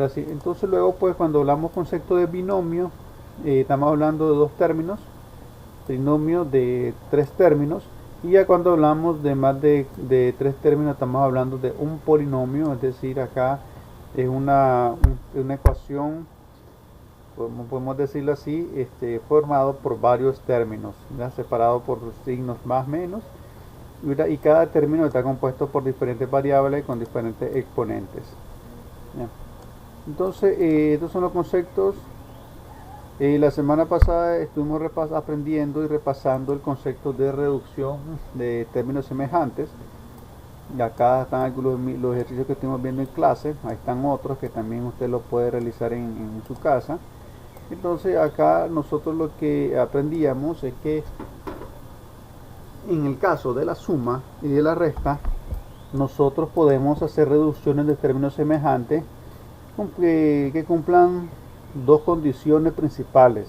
Así. Entonces luego pues cuando hablamos concepto de binomio, estamos hablando de dos términos, trinomio de tres términos, y ya cuando hablamos de más de tres términos estamos hablando de un polinomio, es decir, acá es una ecuación, podemos decirlo así, formado por varios términos, ¿ya? Separado por signos más menos, y cada término está compuesto por diferentes variables con diferentes exponentes, ¿ya? Entonces, estos son los conceptos. La semana pasada estuvimos aprendiendo y repasando el concepto de reducción de términos semejantes. Y acá están algunos los ejercicios que estuvimos viendo en clase. Ahí están otros que también usted los puede realizar en su casa. Entonces acá nosotros lo que aprendíamos es que en el caso de la suma y de la resta, nosotros podemos hacer reducciones de términos semejantes que cumplan dos condiciones principales.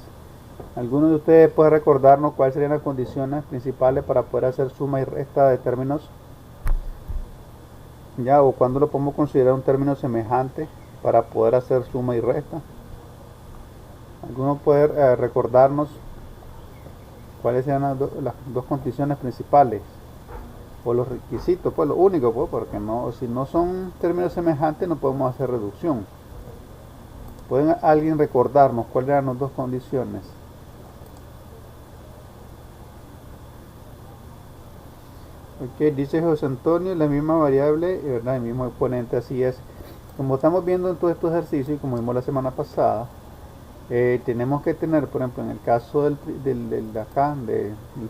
¿Alguno de ustedes puede recordarnos cuáles serían las condiciones principales para poder hacer suma y resta de términos? ¿Ya? ¿O cuándo lo podemos considerar un término semejante para poder hacer suma y resta? ¿Alguno puede recordarnos cuáles serían las dos condiciones principales? O los requisitos, pues lo único, pues, porque no, si no son términos semejantes no podemos hacer reducción. ¿Pueden alguien recordarnos cuáles eran las dos condiciones? Ok, dice José Antonio, la misma variable, ¿verdad? El mismo exponente, así es. Como estamos viendo en todos estos ejercicios y como vimos la semana pasada, tenemos que tener, por ejemplo, en el caso del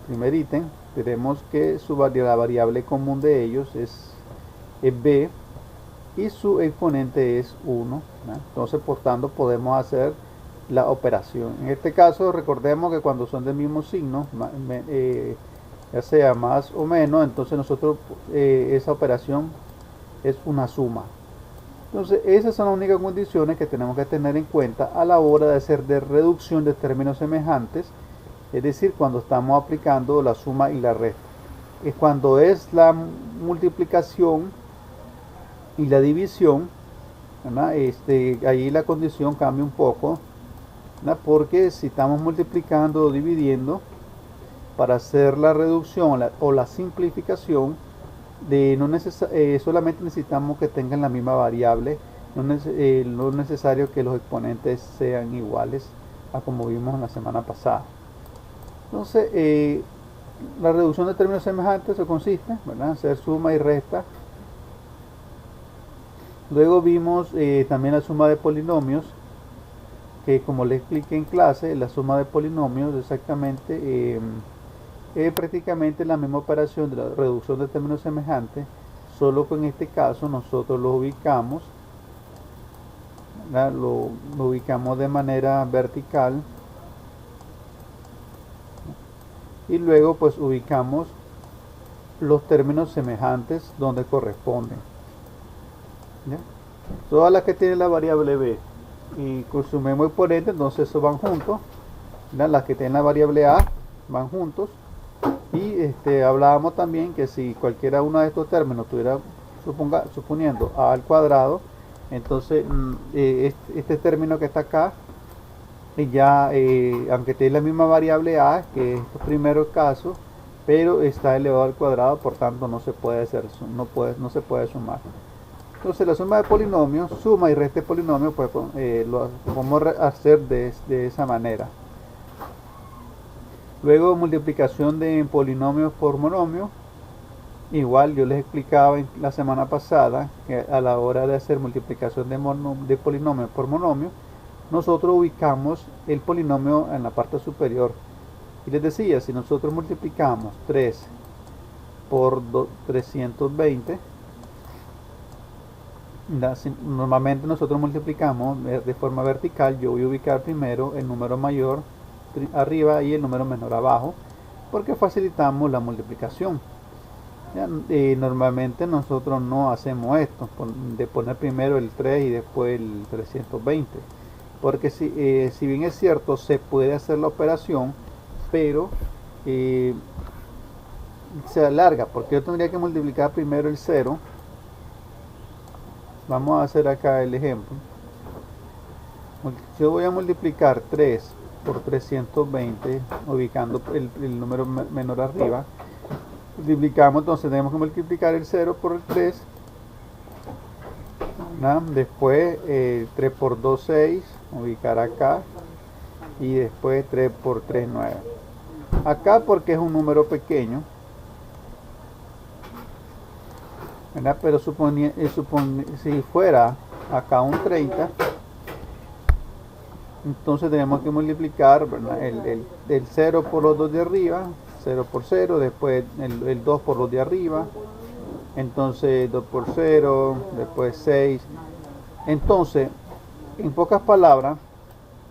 primer ítem, tenemos que la variable común de ellos es b y su exponente es 1, ¿no? Entonces, por tanto, podemos hacer la operación. En este caso, recordemos que cuando son del mismo signo, ya sea más o menos, entonces nosotros esa operación es una suma. Entonces, esas son las únicas condiciones que tenemos que tener en cuenta a la hora de hacer de reducción de términos semejantes, es decir, cuando estamos aplicando la suma y la resta. Es cuando es la multiplicación y la división, ahí la condición cambia un poco, ¿verdad? Porque si estamos multiplicando o dividiendo para hacer la reducción o la simplificación, solamente necesitamos que tengan la misma variable, no es necesario que los exponentes sean iguales a como vimos en la semana pasada. Entonces, la reducción de términos semejantes se consiste, ¿verdad?, en hacer suma y resta. Luego vimos también la suma de polinomios, que como les expliqué en clase, la suma de polinomios exactamente es prácticamente la misma operación de la reducción de términos semejantes, solo que en este caso nosotros lo ubicamos, lo ubicamos de manera vertical y luego pues ubicamos los términos semejantes donde corresponden, ¿ya? Todas las que tienen la variable b y con su mismo exponente, entonces eso van juntos, ¿ya? Las que tienen la variable a van juntos. Y hablábamos también que si cualquiera uno de estos términos tuviera, suponiendo a al cuadrado, entonces este término que está acá, ya aunque tiene la misma variable a que estos primeros casos, pero está elevado al cuadrado, por tanto no se puede hacer, no se puede sumar. Entonces la suma de polinomios, suma y resta de polinomios, pues lo podemos hacer de esa manera. Luego multiplicación de polinomios por monomio. Igual yo les explicaba la semana pasada que a la hora de hacer multiplicación de polinomio por monomio, nosotros ubicamos el polinomio en la parte superior. Y les decía, si nosotros multiplicamos 3 por 320, normalmente nosotros multiplicamos de forma vertical. Yo voy a ubicar primero el número mayor arriba y el número menor abajo, porque facilitamos la multiplicación. Normalmente nosotros no hacemos esto de poner primero el 3 y después el 320, porque si bien es cierto se puede hacer la operación, pero se alarga, porque yo tendría que multiplicar primero el 0. Vamos a hacer acá el ejemplo. Yo voy a multiplicar 3 por 320, ubicando el número menor arriba. Multiplicamos, entonces tenemos que multiplicar el 0 por el 3. Después 3 por 2, 6, ubicar acá. Y después 3 por 3, 9. Acá porque es un número pequeño, ¿verdad? Pero si fuera acá un 30, entonces tenemos que multiplicar, ¿verdad? El 0 por los dos de arriba, 0 por 0, después el 2 por los de arriba, entonces 2 por 0, después 6. Entonces, en pocas palabras,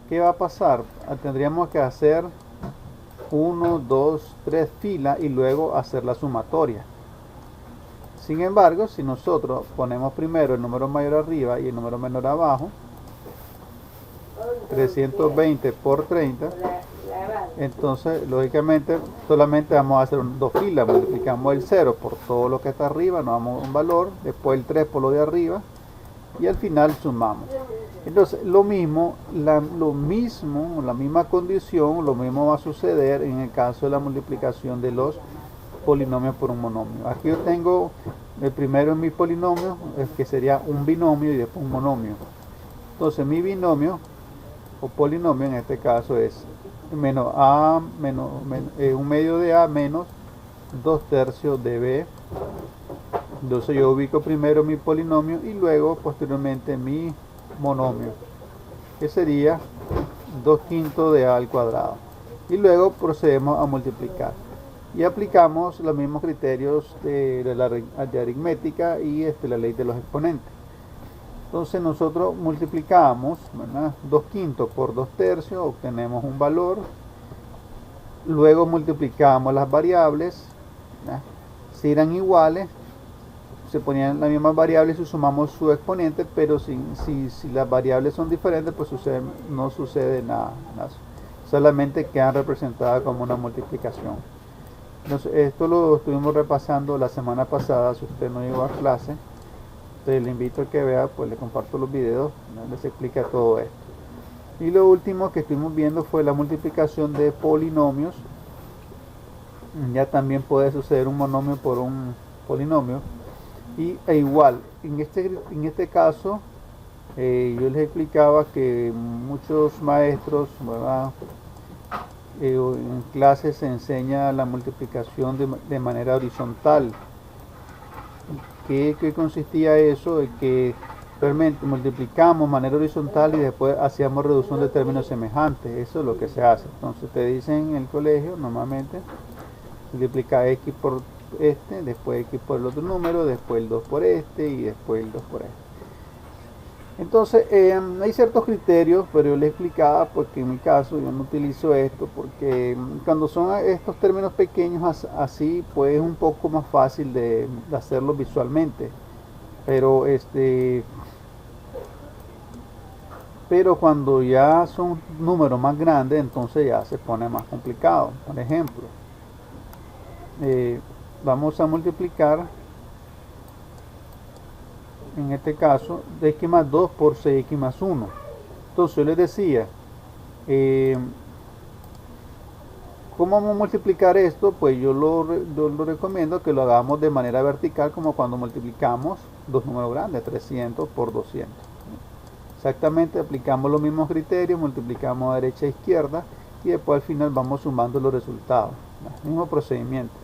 ¿qué va a pasar? Tendríamos que hacer 1, 2, 3 filas y luego hacer la sumatoria. Sin embargo, si nosotros ponemos primero el número mayor arriba y el número menor abajo, 320 por 30, entonces lógicamente solamente vamos a hacer dos filas. Multiplicamos el 0 por todo lo que está arriba, nos damos un valor, después el 3 por lo de arriba y al final sumamos. Entonces la misma condición, lo mismo va a suceder en el caso de la multiplicación de los polinomios por un monomio. Aquí yo tengo el primero en mi polinomio, que sería un binomio y después un monomio. Entonces mi binomio o polinomio en este caso es menos a menos, un medio de a menos 2/3 de b. Entonces yo ubico primero mi polinomio y luego posteriormente mi monomio, que sería 2/5 de a al cuadrado. Y luego procedemos a multiplicar y aplicamos los mismos criterios de aritmética y la ley de los exponentes. Entonces nosotros multiplicamos, ¿verdad? 2/5 por 2/3, obtenemos un valor. Luego multiplicamos las variables, ¿verdad? Si eran iguales, se ponían las mismas variables y sumamos su exponente, pero si las variables son diferentes, pues no sucede nada. Solamente quedan representadas como una multiplicación. Entonces, esto lo estuvimos repasando la semana pasada. Si usted no llegó a clase, le invito a que vea, pues le comparto los videos, ¿no? Les explica todo esto. Y lo último que estuvimos viendo fue la multiplicación de polinomios. Ya también puede suceder un monomio por un polinomio. E igual, en este caso, yo les explicaba que muchos maestros, ¿verdad? En clases se enseña la multiplicación de manera horizontal. ¿Qué consistía eso? De que realmente multiplicamos de manera horizontal y después hacíamos reducción de términos semejantes. Eso es lo que se hace. Entonces te dicen en el colegio normalmente multiplica x por este, después x por el otro número, después el 2 por este y después el 2 por este. Entonces hay ciertos criterios, pero yo les explicaba porque en mi caso yo no utilizo esto porque cuando son estos términos pequeños así, pues es un poco más fácil de hacerlo visualmente, pero cuando ya son números más grandes, entonces ya se pone más complicado. Por ejemplo, vamos a multiplicar en este caso de x más 2 por 6x más 1. Entonces yo les decía, ¿cómo vamos a multiplicar esto? Pues yo lo recomiendo que lo hagamos de manera vertical, como cuando multiplicamos dos números grandes, 300 por 200. Exactamente, aplicamos los mismos criterios, multiplicamos a derecha e izquierda y después al final vamos sumando los resultados. El mismo procedimiento.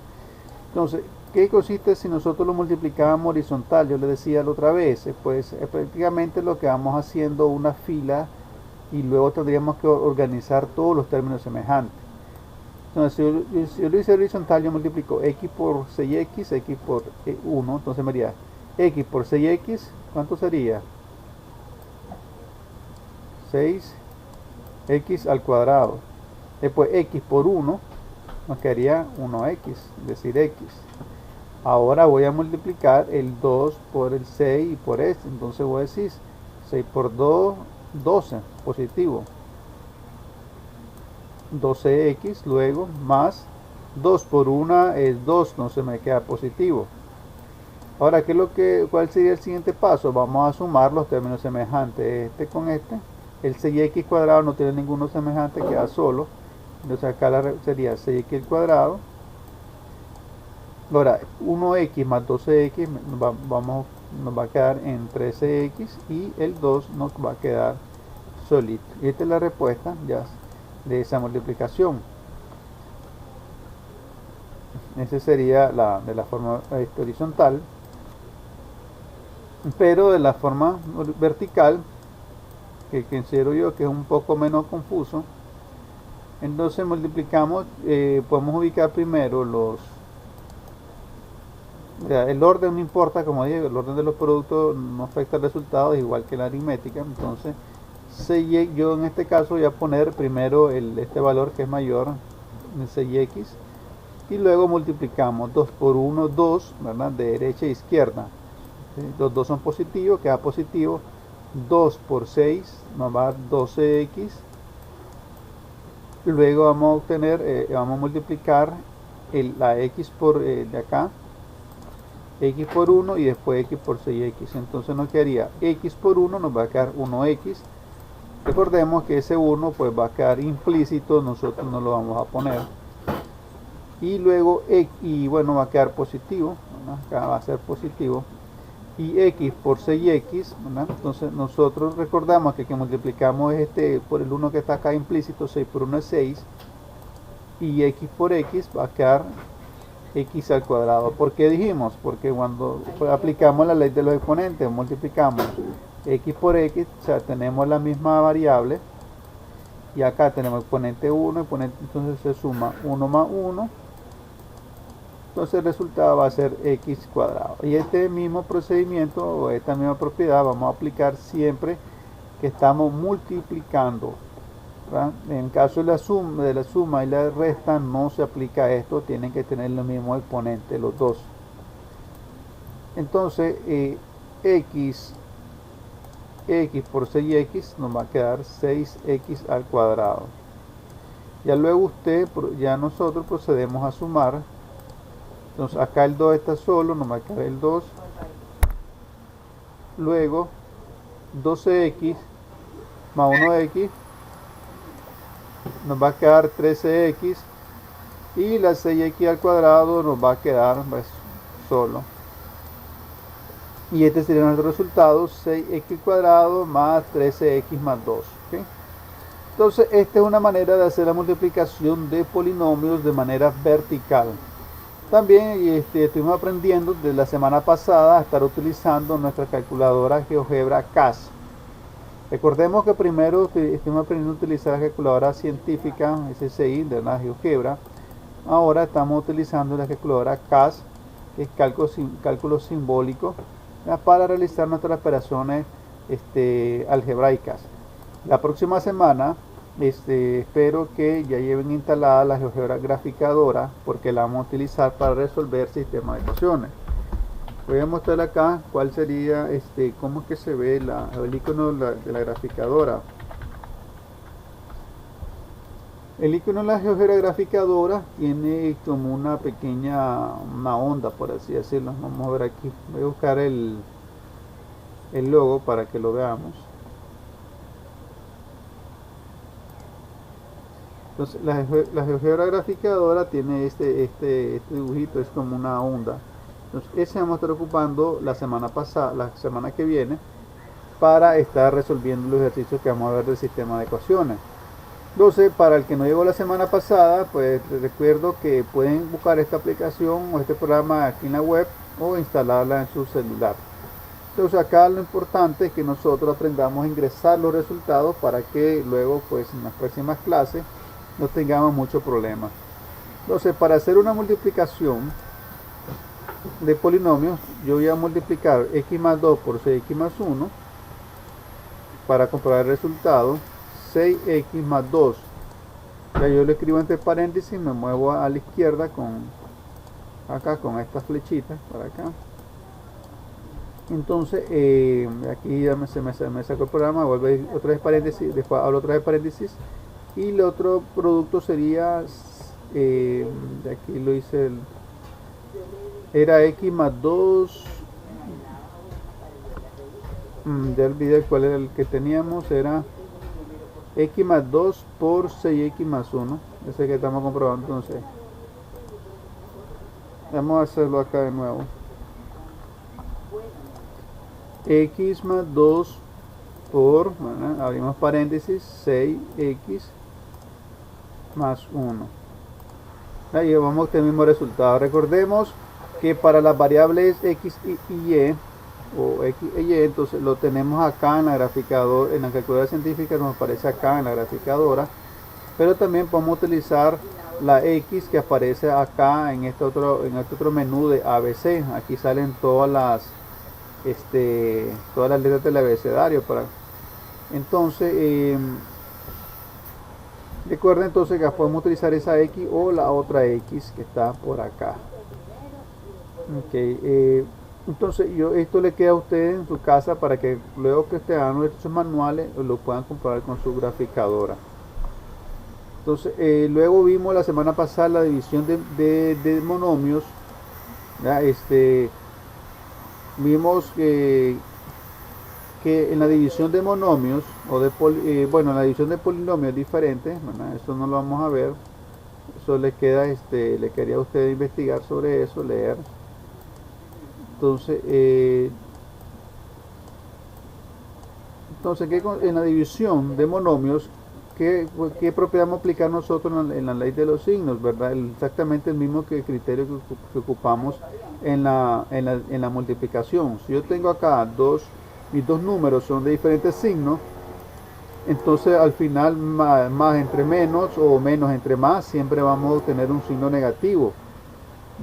Entonces, ¿qué consiste si nosotros lo multiplicábamos horizontal? Yo le decía la otra vez, pues prácticamente lo que vamos haciendo una fila y luego tendríamos que organizar todos los términos semejantes. Entonces, si yo lo hice horizontal, yo multiplico x por 6x, x por 1, entonces me haría x por 6x, ¿cuánto sería? 6x al cuadrado. Después x por 1 nos quedaría 1x, es decir, x. Ahora voy a multiplicar el 2 por el 6 y por este. Entonces voy a decir 6 por 2, 12, positivo. 12x, luego más 2 por 1 es 2, entonces me queda positivo. Ahora, ¿cuál sería el siguiente paso? Vamos a sumar los términos semejantes, este con este, El 6x cuadrado no tiene ninguno semejante, queda solo. Entonces acá sería 6x al cuadrado. Ahora 1x más 12x nos va a quedar en 13x y el 2 nos va a quedar solito. Y esta es la respuesta ya de esa multiplicación. Esa sería de la forma horizontal. Pero de la forma vertical, que considero yo que es un poco menos confuso, entonces multiplicamos, podemos ubicar primero el orden no importa, como digo, el orden de los productos no afecta el resultado, es igual que la aritmética. Entonces yo en este caso voy a poner primero este valor que es mayor, el 6x, y luego multiplicamos 2 por 1, 2, ¿verdad? De derecha a izquierda. ¿Sí? Los dos son positivos, queda positivo. 2 por 6 nos va a dar 12x. Luego vamos a obtener, vamos a multiplicar la x por de acá, x por 1 y después x por 6x. Entonces nos quedaría x por 1, nos va a quedar 1x. Recordemos que ese 1 pues va a quedar implícito, nosotros no lo vamos a poner. Y luego bueno, va a quedar positivo, ¿verdad? Acá va a ser positivo. Y x por 6x, ¿verdad? Entonces nosotros recordamos que multiplicamos por el 1 que está acá implícito, 6 por 1 es 6, y x por x va a quedar x al cuadrado. ¿Por qué dijimos? Porque cuando aplicamos la ley de los exponentes, multiplicamos x por x, o sea, tenemos la misma variable, y acá tenemos exponente 1, entonces se suma 1 más 1, entonces el resultado va a ser x cuadrado. Y este mismo procedimiento o esta misma propiedad vamos a aplicar siempre que estamos multiplicando, ¿verdad? En el caso de la suma y la resta no se aplica esto, tienen que tener los mismos exponentes los dos. Entonces x por 6x nos va a quedar 6x al cuadrado. Ya luego ya nosotros procedemos a sumar. Entonces acá el 2 está solo, nos va a quedar el 2. Luego 12x más 1x nos va a quedar 13x. Y la 6x al cuadrado nos va a quedar pues, solo. Y este sería nuestro resultado, 6x cuadrado más 13x más 2. ¿Okay? Entonces esta es una manera de hacer la multiplicación de polinomios de manera vertical. También estuvimos aprendiendo desde la semana pasada a estar utilizando nuestra calculadora GeoGebra CAS. Recordemos que primero estuvimos aprendiendo a utilizar la calculadora científica SSI de la GeoGebra. Ahora estamos utilizando la calculadora CAS, que es cálculo simbólico, para realizar nuestras operaciones algebraicas. La próxima semana espero que ya lleven instalada la GeoGebra graficadora, porque la vamos a utilizar para resolver sistemas de ecuaciones. Voy a mostrar acá cuál sería cómo es que se ve el icono de la graficadora. El icono de la GeoGebra graficadora tiene como una pequeña onda, por así decirlo. Vamos a ver aquí, voy a buscar el logo para que lo veamos. Entonces la GeoGebra graficadora tiene este dibujito, es como una onda. Entonces ese vamos a estar ocupando la semana que viene, para estar resolviendo los ejercicios que vamos a ver del sistema de ecuaciones. Entonces, para el que no llegó la semana pasada, pues les recuerdo que pueden buscar esta aplicación o este programa aquí en la web o instalarla en su celular. Entonces acá lo importante es que nosotros aprendamos a ingresar los resultados para que luego pues en las próximas clases no tengamos muchos problemas. Entonces, para hacer una multiplicación de polinomios, yo voy a multiplicar x más 2 por 6x más 1 para comprobar el resultado. 6x más 2, ya yo lo escribo entre paréntesis, me muevo a la izquierda con estas flechitas para acá. Entonces aquí ya se me sacó el programa, vuelvo a ir otra vez paréntesis, después hablo otra vez paréntesis, y el otro producto sería de aquí lo hice, era x más 2, ya olvidé cuál era el que teníamos, era x más 2 por 6x más 1. Ese que estamos comprobando. Entonces vamos a hacerlo acá de nuevo. X más 2 por, bueno, abrimos paréntesis, 6x más 1. Ahí vamos a obtener el mismo resultado. Recordemos que para las variables x y y o x y y, entonces lo tenemos acá en la graficadora, en la calculadora científica nos aparece acá en la graficadora, pero también podemos utilizar la x que aparece acá en este otro menú de ABC. Aquí salen todas las letras del abecedario entonces recuerden entonces que podemos utilizar esa x o la otra x que está por acá. Entonces esto le queda a ustedes en su casa para que luego que ustedes hagan estos manuales lo puedan comparar con su graficadora. Entonces luego vimos la semana pasada la división de monomios, ¿ya? Vimos que en la división de monomios o en la división de polinomios diferentes, ¿verdad? Eso no lo vamos a ver, eso le queda le quería a usted investigar sobre eso, leer. Entonces en la división de monomios, ¿qué propiedad vamos a aplicar nosotros en la ley de los signos, verdad? Exactamente el mismo criterio que ocupamos en la multiplicación. Si yo tengo acá mis dos números son de diferentes signos, entonces al final más entre menos o menos entre más siempre vamos a obtener un signo negativo,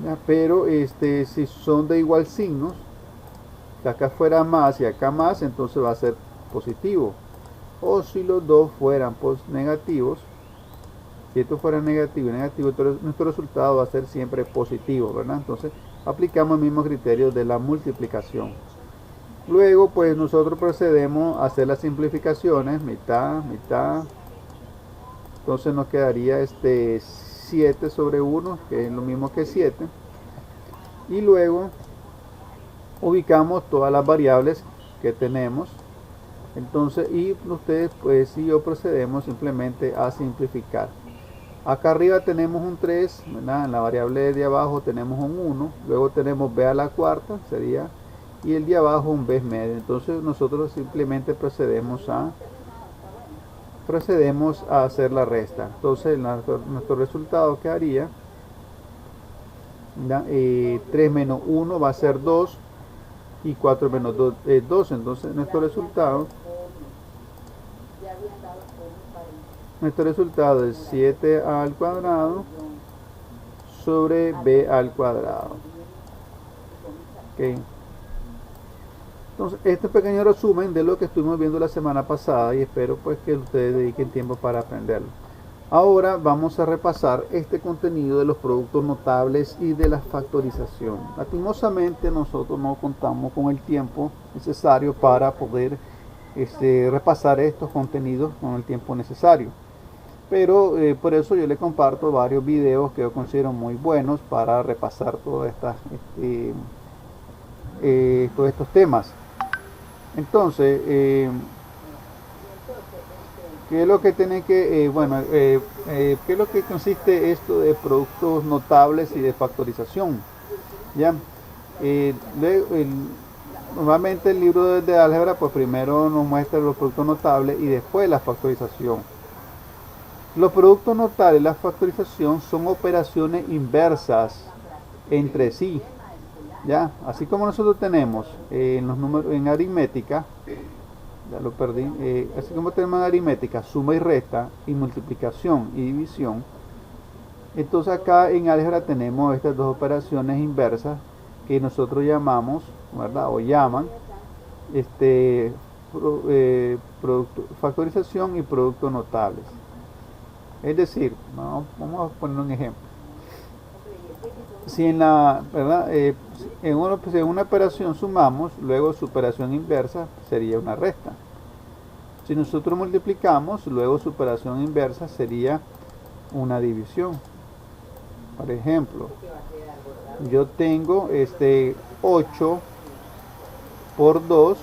¿ya? Pero si son de igual signos, que acá fuera más y acá más, entonces va a ser positivo. O si los dos fueran negativos, si esto fuera negativo y negativo, entonces nuestro resultado va a ser siempre positivo, ¿verdad? Entonces aplicamos el mismo criterio de la multiplicación. Luego pues nosotros procedemos a hacer las simplificaciones, mitad, mitad. Entonces nos quedaría 7 sobre 1, que es lo mismo que 7. Y luego ubicamos todas las variables que tenemos. Entonces, y ustedes pues y yo procedemos simplemente a simplificar. Acá arriba tenemos un 3, ¿verdad? En la variable de abajo tenemos un 1, luego tenemos b a la cuarta, sería, y el de abajo un b medio. Entonces nosotros simplemente procedemos a hacer la resta. Entonces nuestro resultado quedaría, 3 menos 1 va a ser 2 y 4 menos 2 es 2. Entonces nuestro resultado es 7 al cuadrado sobre b al cuadrado. Okay. Entonces este pequeño resumen de lo que estuvimos viendo la semana pasada, y espero pues que ustedes dediquen tiempo para aprenderlo. Ahora vamos a repasar este contenido de los productos notables y de la factorización. Lastimosamente nosotros no contamos con el tiempo necesario para poder repasar estos contenidos con el tiempo necesario, pero por eso yo le comparto varios videos que yo considero muy buenos para repasar todos estos temas. Entonces ¿qué es lo que tiene que, qué es lo que consiste esto de productos notables y de factorización? ¿Ya? Normalmente el libro de álgebra pues primero nos muestra los productos notables y después la factorización. Los productos notables y la factorización son operaciones inversas entre sí, ¿ya? Así como nosotros tenemos en los números en aritmética, ya lo perdí, así como tenemos en aritmética suma y resta y multiplicación y división, entonces acá en álgebra tenemos estas dos operaciones inversas que nosotros llamamos, ¿verdad? O llaman factorización y productos notables. Es decir, vamos a poner un ejemplo. Si en una operación sumamos, luego su operación inversa sería una resta. Si nosotros multiplicamos, luego su operación inversa sería una división. Por ejemplo, yo tengo 8 por 2.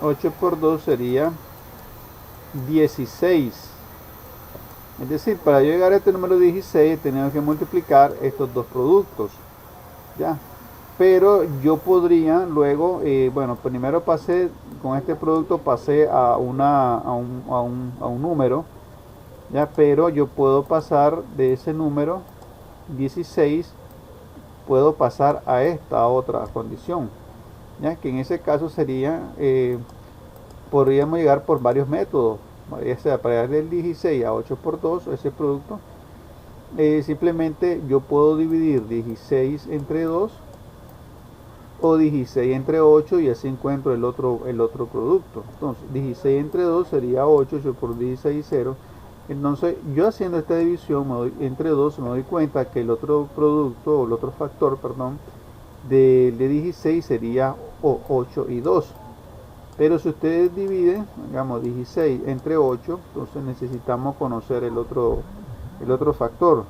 8 por 2 sería 16. Es decir, para llegar a este número 16 tenemos que multiplicar estos dos productos, ¿ya? Pero yo podría luego, bueno, primero pasé con este producto, pasé a un número, ¿ya? Pero yo puedo pasar de ese número 16, puedo pasar a esta otra condición, ¿ya? Que en ese caso sería, podríamos llegar por varios métodos, ya sea para llegar del 16 a 8 por 2, ese producto, simplemente yo puedo dividir 16 entre 2 o 16 entre 8 y así encuentro el otro producto. Entonces 16 entre 2 sería 8, 8 por 16, 0. Entonces yo haciendo esta división entre 2 me doy cuenta que el otro producto, o el otro factor, perdón, de 16 sería 8 y 2. Pero si ustedes dividen, digamos 16 entre 8, entonces necesitamos conocer el otro factor.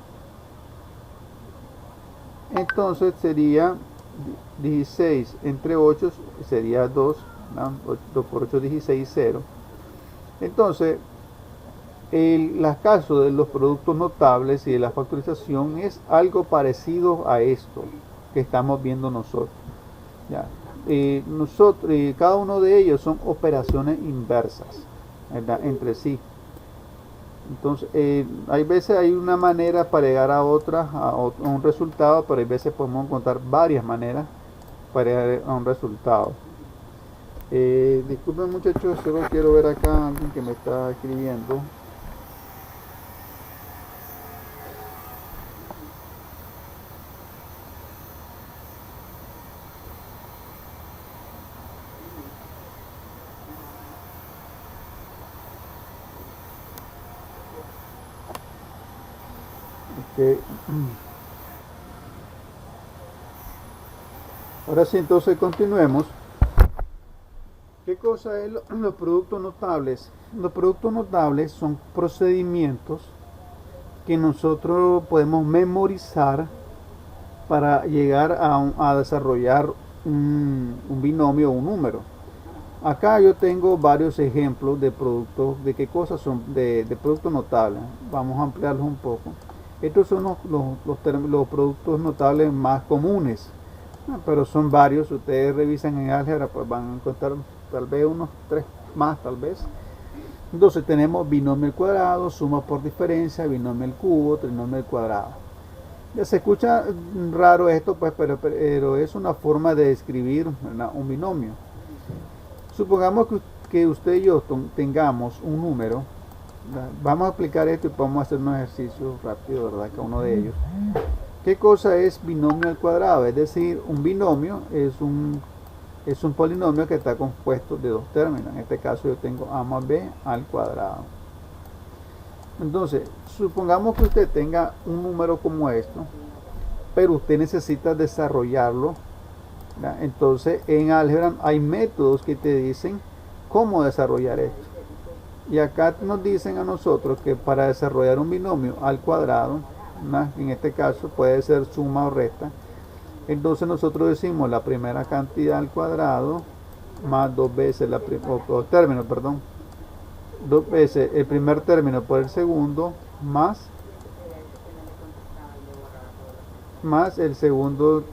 Entonces sería 16 entre 8 sería 2, ¿no? 2 por 8, 16, 0. Entonces, el caso de los productos notables y de la factorización es algo parecido a esto que estamos viendo nosotros, ¿ya? Cada uno de ellos son operaciones inversas, ¿verdad?, entre sí. Entonces, hay veces hay una manera para llegar a otra, a un resultado, pero hay veces podemos encontrar varias maneras para llegar a un resultado. Disculpen muchachos, solo quiero ver acá a alguien que me está escribiendo. Okay. Ahora sí, entonces continuemos. ¿Qué cosa es los productos notables? Los productos notables son procedimientos que nosotros podemos memorizar para llegar a desarrollar un binomio o un número. Acá yo tengo varios ejemplos de productos, de qué cosas son, de productos notables. Vamos a ampliarlos un poco. Estos son los productos notables más comunes, pero son varios. Si ustedes revisan en álgebra, pues van a encontrar tal vez unos 3 más, tal vez. Entonces tenemos binomio al cuadrado, suma por diferencia, binomio al cubo, trinomio al cuadrado. Ya se escucha raro esto, pues, pero es una forma de describir, ¿verdad?, un binomio. Supongamos que usted y yo tengamos un número. Vamos a aplicar esto y vamos a hacer un ejercicio rápido, ¿verdad?, cada uno de ellos. ¿Qué cosa es binomio al cuadrado? Es decir, un binomio es un polinomio que está compuesto de dos términos. En este caso yo tengo a más b al cuadrado. Entonces, supongamos que usted tenga un número como esto, pero usted necesita desarrollarlo, ¿verdad? Entonces, en álgebra hay métodos que te dicen cómo desarrollar esto. Y acá nos dicen a nosotros que para desarrollar un binomio al cuadrado, ¿no?, en este caso puede ser suma o resta. Entonces nosotros decimos la primera cantidad al cuadrado más dos veces dos veces el primer término por el segundo más el segundo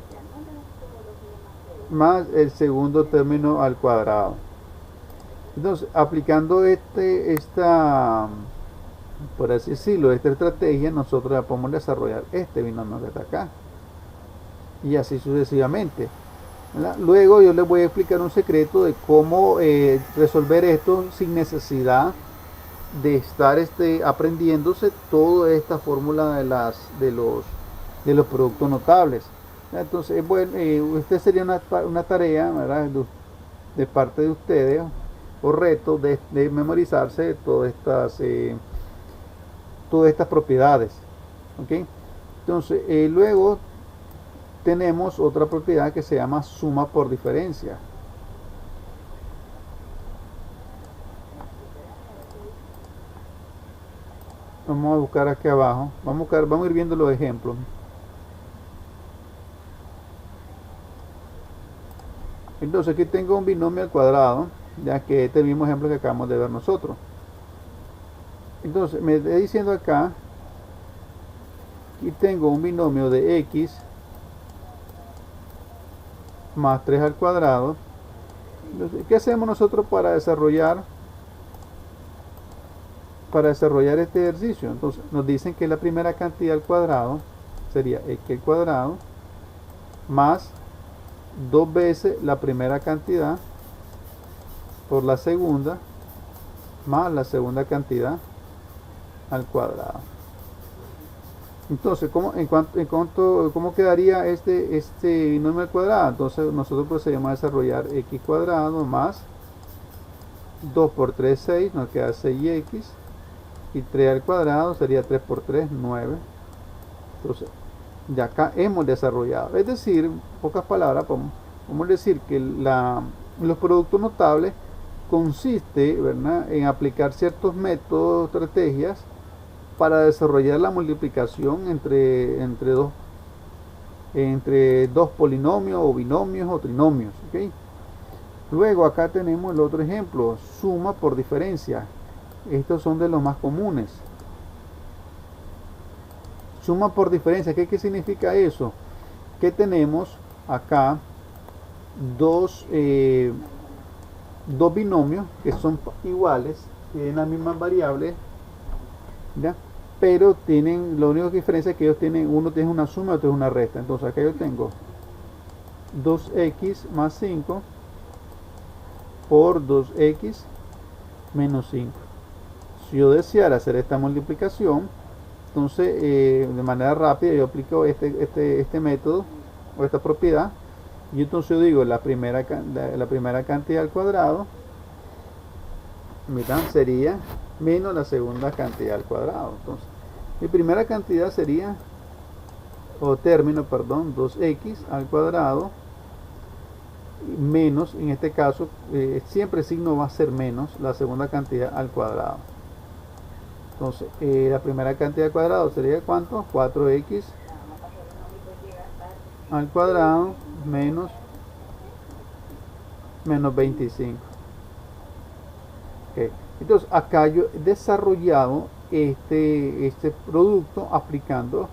término al cuadrado. Entonces, aplicando por así decirlo, esta estrategia, nosotros ya podemos desarrollar este binomio que está acá. Y así sucesivamente, ¿verdad? Luego yo les voy a explicar un secreto de cómo resolver esto sin necesidad de estar aprendiéndose toda esta fórmula de los productos notables. Entonces, bueno, esta sería una tarea, ¿verdad?, de parte de ustedes, o reto de memorizarse todas estas propiedades. ¿Okay? Entonces, luego tenemos otra propiedad que se llama suma por diferencia. Vamos a buscar aquí abajo, vamos a ir viendo los ejemplos. Entonces aquí tengo un binomio al cuadrado, ya que este mismo ejemplo que acabamos de ver nosotros. Entonces me está diciendo acá, aquí tengo un binomio de x más 3 al cuadrado. Entonces, ¿qué hacemos nosotros para desarrollar este ejercicio? Entonces nos dicen que la primera cantidad al cuadrado sería x al cuadrado más 2 veces la primera cantidad por la segunda más la segunda cantidad al cuadrado. Entonces, ¿cómo quedaría este binomio al cuadrado? Entonces nosotros procedemos a desarrollar x cuadrado más 2 por 3, 6, nos queda 6x, y 3 al cuadrado sería 3 por 3, 9. Entonces, ya acá hemos desarrollado. Es decir, en pocas palabras, podemos decir que los productos notables consiste, ¿verdad?, en aplicar ciertos métodos, estrategias para desarrollar la multiplicación entre dos polinomios o binomios o trinomios. ¿Okay? Luego acá tenemos el otro ejemplo, suma por diferencia. Estos son de los más comunes. Suma por diferencia, ¿qué significa eso? Que tenemos acá dos binomios que son iguales, tienen las mismas variables, ¿ya? Pero tienen, lo único que diferencia es que ellos tienen, uno tiene una suma y otro es una resta. Entonces acá yo tengo 2x más 5 por 2x menos 5. Si yo deseara hacer esta multiplicación, entonces de manera rápida yo aplico este método o esta propiedad, y entonces yo digo la primera cantidad al cuadrado, mirad, sería menos la segunda cantidad al cuadrado. Entonces mi primera cantidad sería, o término, perdón, 2x al cuadrado menos, en este caso siempre el signo va a ser menos la segunda cantidad al cuadrado. Entonces la primera cantidad al cuadrado sería ¿cuánto? 4x al cuadrado menos 25. Okay. Entonces acá yo he desarrollado este producto aplicando,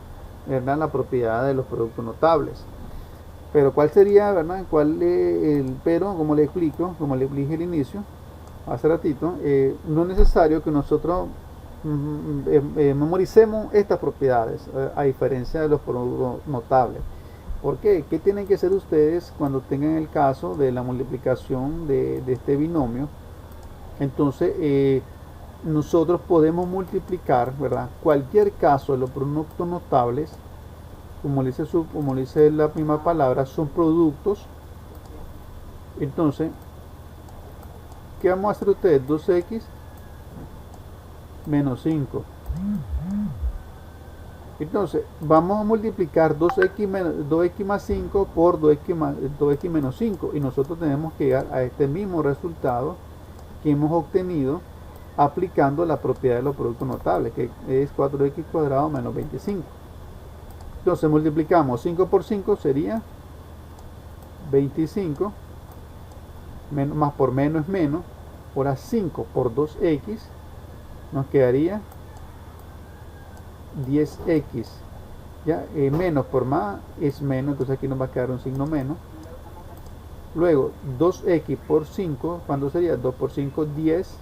¿verdad?, la propiedad de los productos notables. Pero ¿cuál sería, verdad? Pero como le explico, como le dije al inicio, hace ratito, no es necesario que nosotros memoricemos estas propiedades, a diferencia de los productos notables. ¿Por qué? ¿Qué tienen que hacer ustedes cuando tengan el caso de la multiplicación de este binomio? Entonces, nosotros podemos multiplicar, ¿verdad?, cualquier caso de los productos notables, como dice la misma palabra, son productos. Entonces, ¿qué vamos a hacer ustedes? 2x menos 5. Entonces, vamos a multiplicar 2x más 5 por 2x menos 5. Y nosotros tenemos que llegar a este mismo resultado que hemos obtenido aplicando la propiedad de los productos notables, que es 4x cuadrado menos 25. Entonces multiplicamos 5 por 5 sería 25, más por menos es menos, ahora 5 por 2x nos quedaría 10x, ya, menos por más es menos, entonces aquí nos va a quedar un signo menos. Luego 2x por 5, ¿cuánto sería? 2 por 5, 10,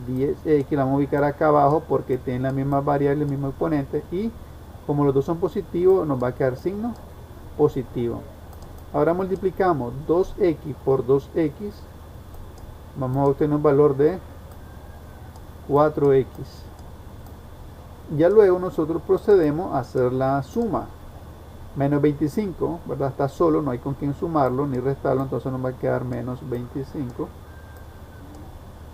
10x, la vamos a ubicar acá abajo porque tienen la misma variable, el mismo exponente, y como los dos son positivos nos va a quedar signo positivo. Ahora multiplicamos 2x por 2x, vamos a obtener un valor de 4x. Ya luego nosotros procedemos a hacer la suma. Menos 25, ¿verdad? Está solo, no hay con quien sumarlo ni restarlo, entonces nos va a quedar menos 25.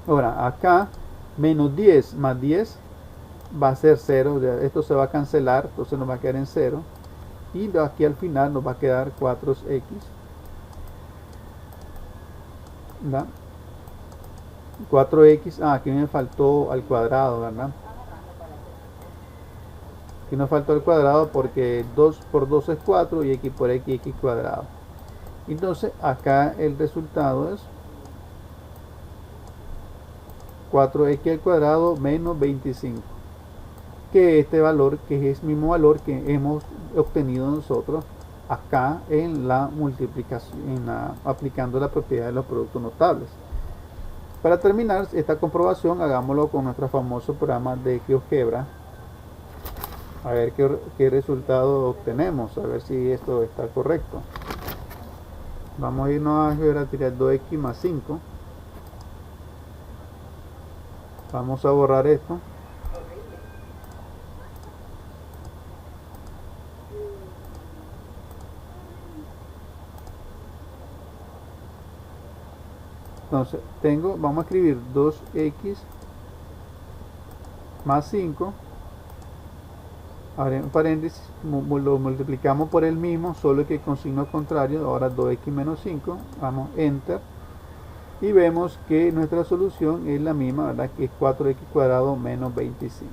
Ahora acá menos 10 más 10 va a ser 0, esto se va a cancelar, entonces nos va a quedar en 0, y aquí al final nos va a quedar 4x, ¿verdad? 4x, aquí me faltó al cuadrado, ¿verdad? Aquí nos faltó al cuadrado porque 2 por 2 es 4 y x por x cuadrado. Entonces acá el resultado es 4x al cuadrado menos 25, que este valor, que es el mismo valor que hemos obtenido nosotros acá en la multiplicación, aplicando la propiedad de los productos notables. Para terminar esta comprobación, hagámoslo con nuestro famoso programa de GeoGebra, a ver qué resultado obtenemos, a ver si esto está correcto. Vamos a irnos a geometría 2x más 5. Vamos a borrar esto. Entonces vamos a escribir 2x más 5. Ahora en paréntesis lo multiplicamos por el mismo, solo que con signo contrario. Ahora 2x menos 5. Vamos enter. Y vemos que nuestra solución es la misma, ¿verdad? Que es 4x cuadrado menos 25.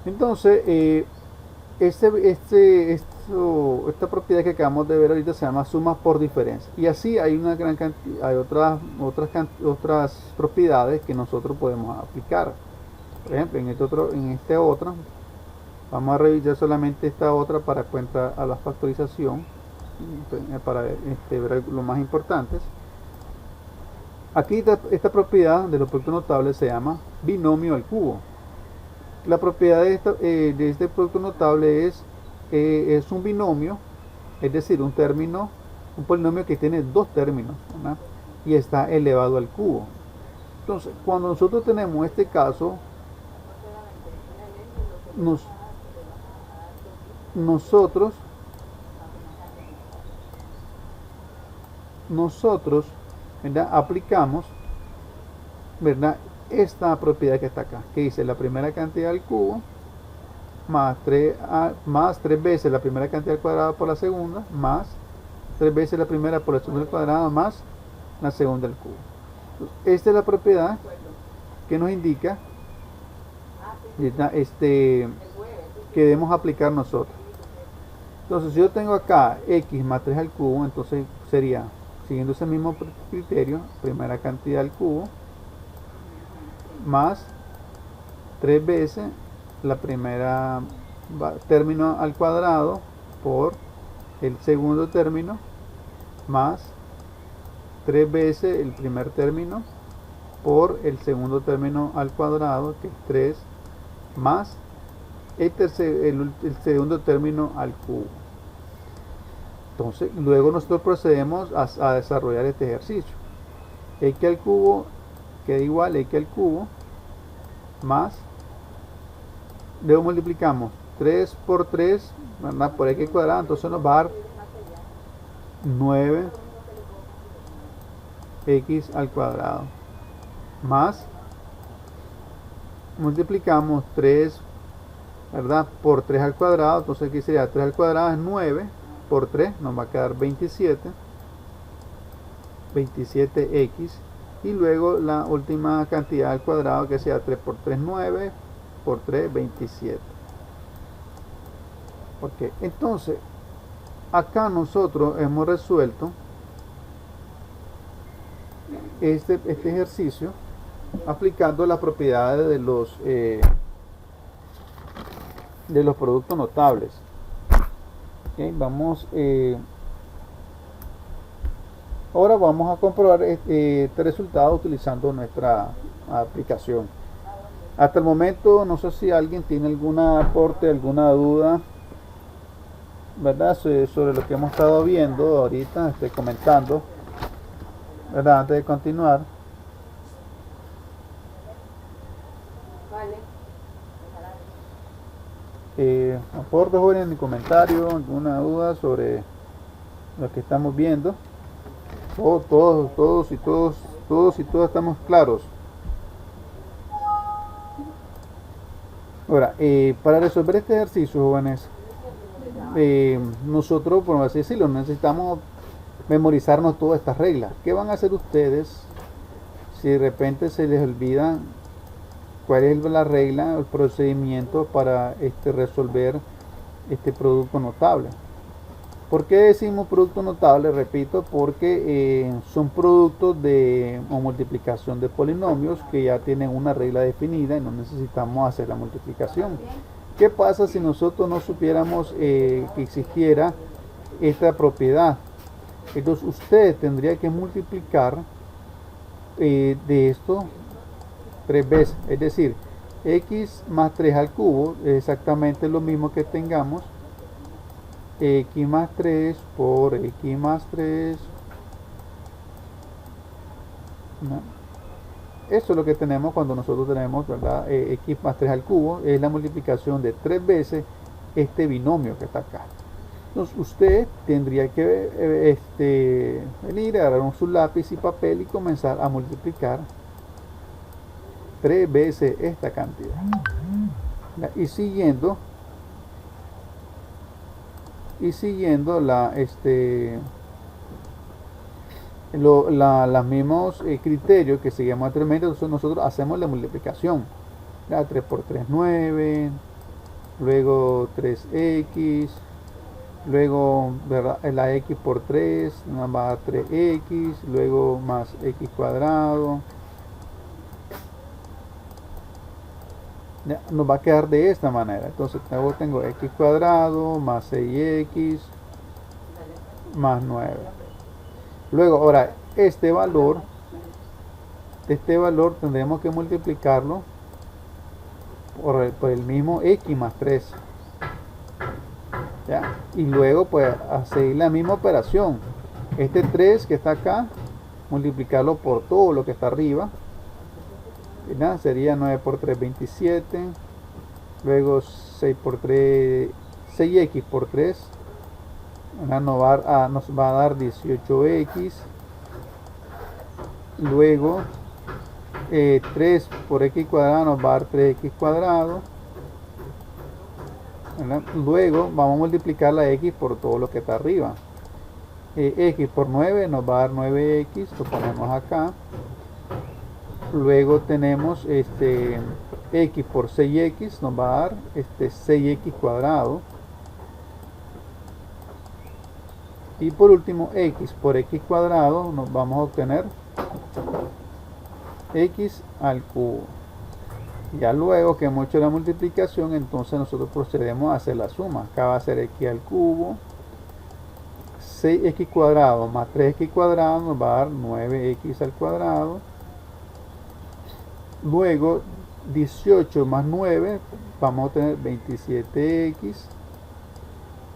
Entonces, esta propiedad que acabamos de ver ahorita se llama suma por diferencia. Y así hay una gran cantidad, hay otras propiedades que nosotros podemos aplicar. Por ejemplo, en este otro, vamos a revisar solamente esta otra para cuenta a la factorización, para ver lo más importante. Aquí esta propiedad de los productos notables se llama binomio al cubo. La propiedad de este producto notable es un binomio, es decir, un polinomio que tiene dos términos, ¿verdad? Y está elevado al cubo. Entonces, cuando nosotros tenemos este caso, nosotros ¿verdad? Aplicamos, ¿verdad? Esta propiedad que está acá, que dice la primera cantidad al cubo más 3 veces la primera cantidad al cuadrado por la segunda, más 3 veces la primera por la segunda al cuadrado, más la segunda al cubo. Entonces, esta es la propiedad que nos indica que debemos aplicar nosotros. Entonces, si yo tengo acá x más 3 al cubo, entonces sería, siguiendo ese mismo criterio, primera cantidad al cubo más 3 veces la primera término al cuadrado por el segundo término, más 3 veces el primer término por el segundo término al cuadrado, que es 3, más el segundo término al cubo. Entonces, luego nosotros procedemos a desarrollar este ejercicio. X al cubo queda igual a x al cubo más, luego multiplicamos 3 por 3, ¿verdad? Por x cuadrado, entonces nos va a dar 9x al cuadrado, más multiplicamos 3, ¿verdad? Por 3 al cuadrado, entonces aquí sería 3 al cuadrado es 9, por 3 nos va a quedar 27x, y luego la última cantidad al cuadrado, que sea 3 por 3, 9, por 3, 27. Ok, entonces acá nosotros hemos resuelto este ejercicio aplicando las propiedades de los productos notables. Okay, ahora vamos a comprobar este resultado utilizando nuestra aplicación. Hasta el momento, no sé si alguien tiene algún aporte, alguna duda, ¿verdad? Sobre lo que hemos estado viendo ahorita, comentando, ¿verdad? Antes de continuar. Aporte, jóvenes, mi comentario, alguna duda sobre lo que estamos viendo. Todos y todas estamos claros. Ahora, para resolver este ejercicio, jóvenes, nosotros, por así decirlo, necesitamos memorizarnos todas estas reglas. ¿Qué van a hacer ustedes si de repente se les olvida cuál es la regla, el procedimiento para resolver este producto notable? ¿Por qué decimos producto notable? Repito, porque son productos de o multiplicación de polinomios que ya tienen una regla definida y no necesitamos hacer la multiplicación. ¿Qué pasa si nosotros no supiéramos que existiera esta propiedad? Entonces usted tendría que multiplicar de esto 3 veces, es decir, x más 3 al cubo es exactamente lo mismo que tengamos x más 3 por x más 3. ¿No? Eso es lo que tenemos cuando nosotros tenemos, ¿verdad? X más 3 al cubo es la multiplicación de 3 veces este binomio que está acá. Entonces usted tendría que venir, agarrar su lápiz y papel y comenzar a multiplicar 3 veces esta cantidad. Y siguiendo los mismos criterios que seguimos anteriormente. Entonces nosotros hacemos la multiplicación. 3 por 3, 9, luego 3x, luego, ¿verdad?, la x por 3 nos va a dar 3x, luego más x cuadrado. Ya, nos va a quedar de esta manera. Entonces luego tengo x cuadrado más 6x más 9. Luego, ahora, este valor tendremos que multiplicarlo por el mismo x más 3. ¿Ya? Y luego, pues, hacer la misma operación. Este 3 que está acá, multiplicarlo por todo lo que está arriba. ¿Verdad? Sería 9 por 3, 27. Luego 6 por 3, 6x por 3. Nos va a dar 18x. Luego 3 por x cuadrado nos va a dar 3x cuadrado. ¿Verdad? Luego vamos a multiplicar la x por todo lo que está arriba. X por 9 nos va a dar 9x. Lo ponemos acá. Luego tenemos x por 6x nos va a dar 6x cuadrado. Y por último, x por x cuadrado nos vamos a obtener x al cubo. Ya luego que hemos hecho la multiplicación, entonces nosotros procedemos a hacer la suma. Acá va a ser x al cubo. 6x cuadrado más 3x cuadrado nos va a dar 9x al cuadrado. Luego 18 más 9 vamos a tener 27x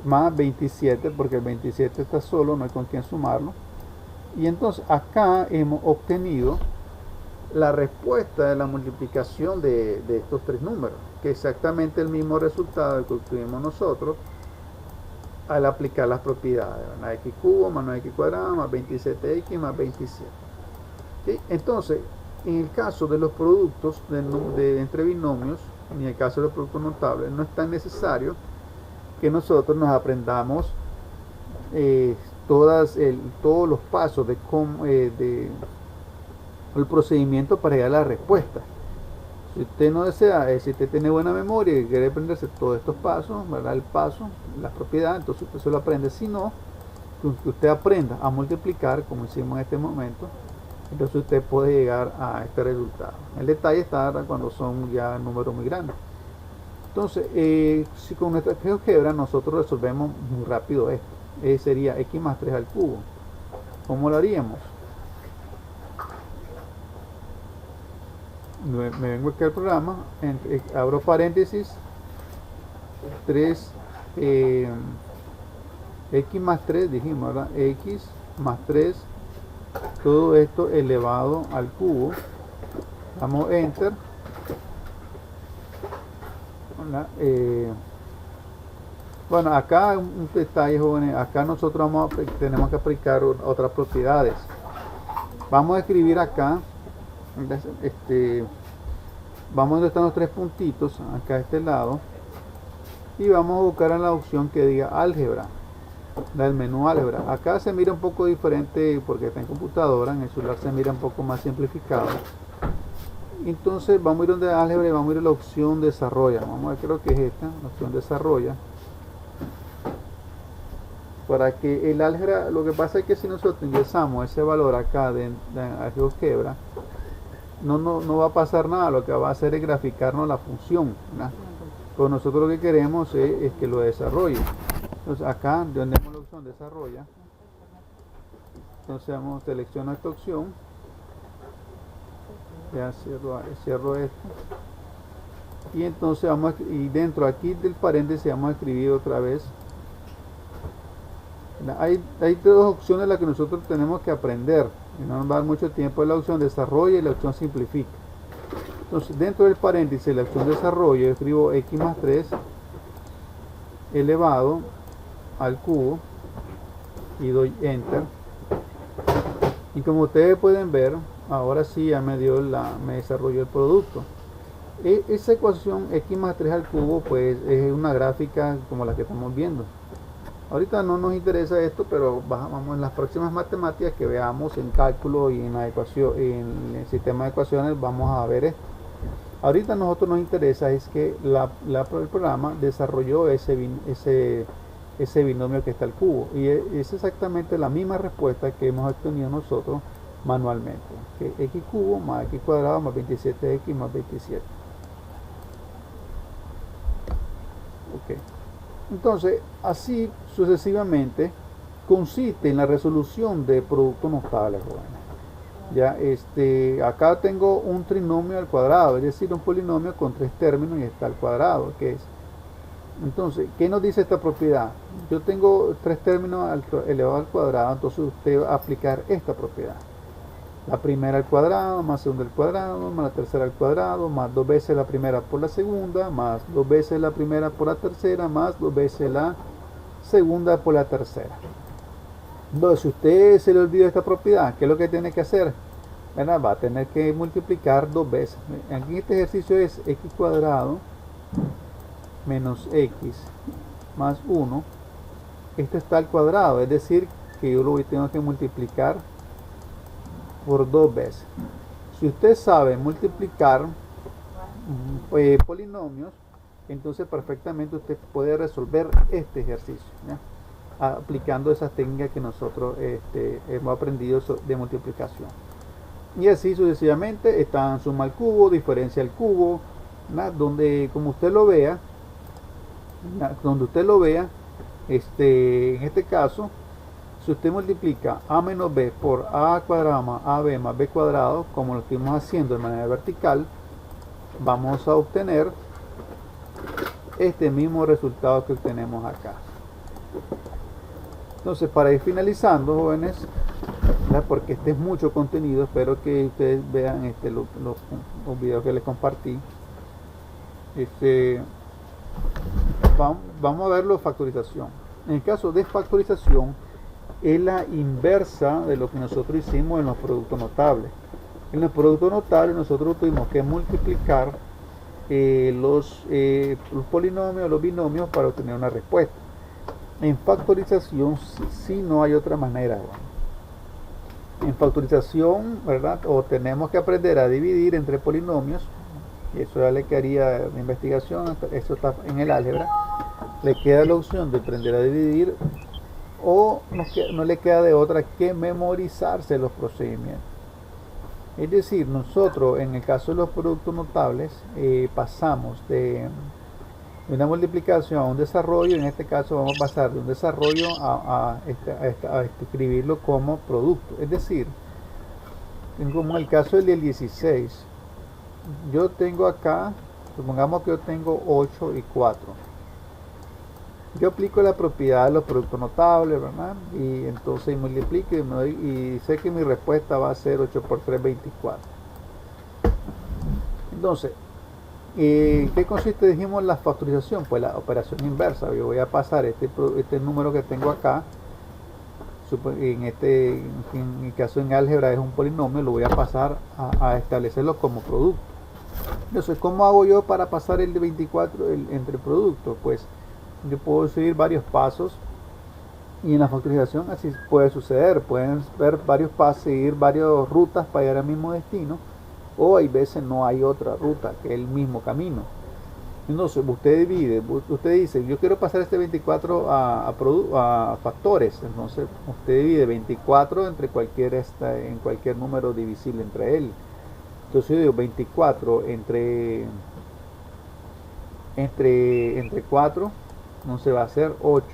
más 27, porque el 27 está solo, no hay con quién sumarlo. Y entonces acá hemos obtenido la respuesta de la multiplicación de estos tres números, que es exactamente el mismo resultado que obtuvimos nosotros al aplicar las propiedades, ¿verdad? X cubo más 9x cuadrado más 27x más 27. ¿Sí? Entonces, en el caso de los productos entre binomios, en el caso de los productos notables, no es tan necesario que nosotros nos aprendamos todos los pasos el procedimiento para llegar a la respuesta. Si usted no desea, si usted tiene buena memoria y quiere aprenderse todos estos pasos, ¿verdad? El paso, las propiedades, entonces usted se lo aprende. Si no, que usted aprenda a multiplicar, como hicimos en este momento, entonces usted puede llegar a este resultado. El detalle está cuando son ya números muy grandes. Entonces, si con nuestra GeoGebra nosotros resolvemos muy rápido esto, sería x más 3 al cubo. ¿Cómo lo haríamos? Me vengo aquí al programa, abro paréntesis, 3, x más 3, dijimos, ¿verdad? X más 3, todo esto elevado al cubo. Damos enter. Bueno, acá un detalle, jóvenes, acá nosotros tenemos que aplicar otras propiedades. Vamos a escribir acá, vamos donde están los tres puntitos, acá a este lado, y vamos a buscar en la opción que diga álgebra, del menú álgebra. Acá se mira un poco diferente porque está en computadora, en el celular se mira un poco más simplificado. Entonces vamos a ir donde álgebra y vamos a ir a la opción desarrolla. Vamos a ver, creo que es esta, la opción desarrolla. para que el álgebra, lo que pasa es que si nosotros ingresamos ese valor acá de GeoGebra, no va a pasar nada, lo que va a hacer es graficarnos la función, ¿verdad? Pues nosotros lo que queremos es que lo desarrolle. Entonces acá donde tenemos la opción desarrolla, entonces selecciono esta opción, ya cierro esto, y entonces y dentro aquí del paréntesis vamos a escribir otra vez. Hay dos opciones las que nosotros tenemos que aprender y no nos va a dar mucho tiempo: es la opción desarrolla y la opción simplifica. Entonces dentro del paréntesis la opción desarrollo escribo x más 3 elevado al cubo y doy enter, y como ustedes pueden ver, ahora sí ya me desarrolló el producto. Esa ecuación x más 3 al cubo pues es una gráfica como la que estamos viendo. Ahorita no nos interesa esto, pero vamos en las próximas matemáticas que veamos en cálculo y en la ecuación, en el sistema de ecuaciones, vamos a ver esto. Ahorita a nosotros nos interesa es que el programa desarrolló ese binomio que está al cubo, y es exactamente la misma respuesta que hemos obtenido nosotros manualmente, que x cubo más x cuadrado más 27x más 27. Ok. Entonces, así sucesivamente consiste en la resolución de productos notables, jóvenes. Ya, acá tengo un trinomio al cuadrado, es decir, un polinomio con 3 términos y está al cuadrado, que es. Entonces, ¿qué nos dice esta propiedad? Yo tengo 3 términos elevado al cuadrado, entonces usted va a aplicar esta propiedad. La primera al cuadrado, más segunda al cuadrado, más la tercera al cuadrado, más 2 veces la primera por la segunda, más 2 veces la primera por la tercera, más 2 veces la segunda por la tercera. Entonces, si usted se le olvida esta propiedad, ¿qué es lo que tiene que hacer? ¿Verdad? Va a tener que multiplicar 2 veces. Aquí este ejercicio es x cuadrado menos x más 1. Esto está al cuadrado, es decir, que yo lo tengo que multiplicar por 2 veces. Si usted sabe multiplicar polinomios, entonces perfectamente usted puede resolver este ejercicio, ¿ya? Aplicando esas técnicas que nosotros hemos aprendido de multiplicación. Y así sucesivamente están suma al cubo, diferencia al cubo, ¿no? Donde como usted lo vea, ¿no? En este caso, si usted multiplica a menos b por a cuadrado más ab más b cuadrado, como lo estamos haciendo de manera vertical, vamos a obtener este mismo resultado que obtenemos acá. Entonces, para ir finalizando, jóvenes, ¿verdad? Porque este es mucho contenido, espero que ustedes vean los videos que les compartí. Vamos a verlo factorización. En el caso de factorización, es la inversa de lo que nosotros hicimos en los productos notables. En los productos notables nosotros tuvimos que multiplicar los polinomios, los binomios, para obtener una respuesta. En factorización sí no hay otra manera. En factorización, ¿verdad? O tenemos que aprender a dividir entre polinomios, y eso ya le quedaría de investigación, eso está en el álgebra. Le queda la opción de aprender a dividir, o no le queda de otra que memorizarse los procedimientos. Es decir, nosotros en el caso de los productos notables pasamos de una multiplicación a un desarrollo. En este caso vamos a pasar de un desarrollo a escribirlo como producto. Es decir, como el caso del 16, yo tengo acá, supongamos que yo tengo 8 y 4. Yo aplico la propiedad de los productos notables, ¿verdad? Y entonces multiplico y sé que mi respuesta va a ser 8 por 3, 24. Entonces, ¿qué consiste, dijimos, la factorización? Pues la operación inversa. Yo voy a pasar este número que tengo acá, en el caso en álgebra es un polinomio, lo voy a pasar a establecerlo como producto. Entonces, ¿cómo hago yo para pasar el de 24 entre productos? Pues yo puedo seguir varios pasos, y en la factorización así puede suceder. Pueden ver varios pasos, seguir varias rutas para llegar al mismo destino, o hay veces no hay otra ruta que el mismo camino. Entonces, usted dice, yo quiero pasar este 24 a factores. Entonces, usted divide 24 en cualquier número divisible entre él. Entonces, yo digo 24 entre 4, entonces va a ser 8.